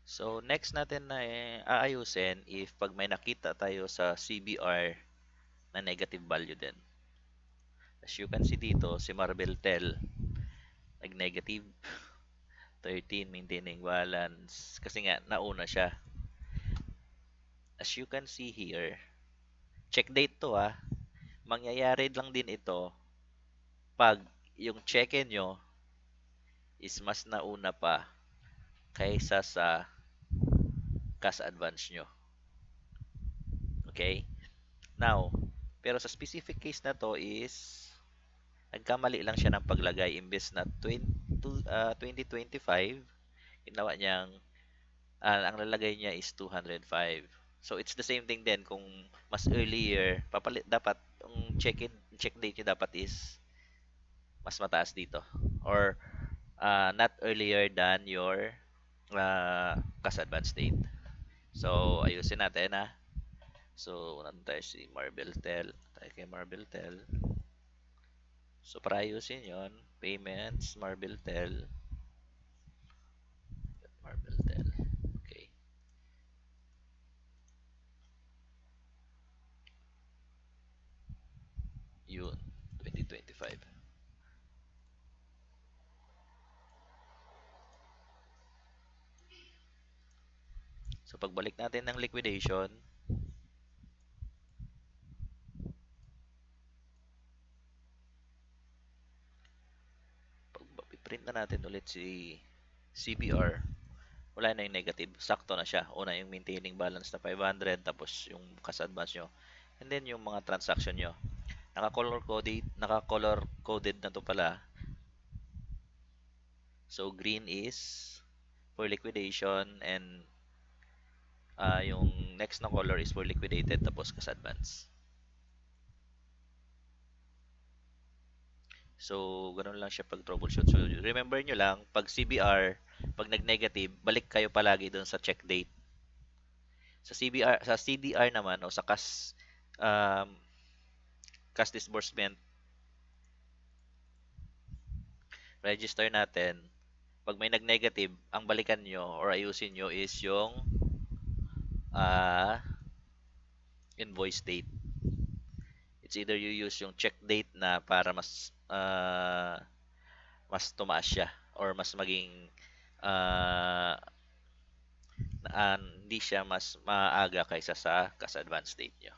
So, next natin na aayusin if pag may nakita tayo sa CBR na negative value din. As you can see dito, si Marbeltel, nag-negative 13, maintaining balance. Kasi nga, nauna siya. As you can see here, check date to mangyayari lang din ito pag yung check-in nyo is mas nauna pa kaysa sa cash advance nyo. Okay? Now, pero sa specific case na to is nagkamali lang siya ng paglagay imbes na 2025, ginawa niyang ang lalagay niya is 205. So it's the same thing din kung mas earlier papalit dapat ang check date niyo dapat is mas mataas dito or not earlier than your cash advance date. So ayusin natin So nandun tayo si Marbeltel. Tayo kay Marbeltel. So para ayusin yon, payments, Marbeltel. Marbeltel. Okay. Yun. 2025. So pagbalik natin ng liquidation, pag print na natin ulit si CBR, wala na yung negative. Sakto na siya. Una yung maintaining balance na 500, tapos yung cash advance nyo. And then yung mga transaction nyo. Naka-color coded na to pala. So green is for liquidation and yung next na color is for liquidated tapos cash advance. So, ganun lang siya pag troubleshoot. So, remember nyo lang, pag CBR, pag nag-negative, balik kayo palagi dun sa check date. Sa CBR, sa CDR naman, o sa cash disbursement register natin, pag may nag-negative, ang balikan nyo or ayusin nyo is yung uh, invoice date. It's either you use yung check date na para mas tumaas siya or mas maging uh, hindi siya mas maaga kaysa sa cash advance date nyo.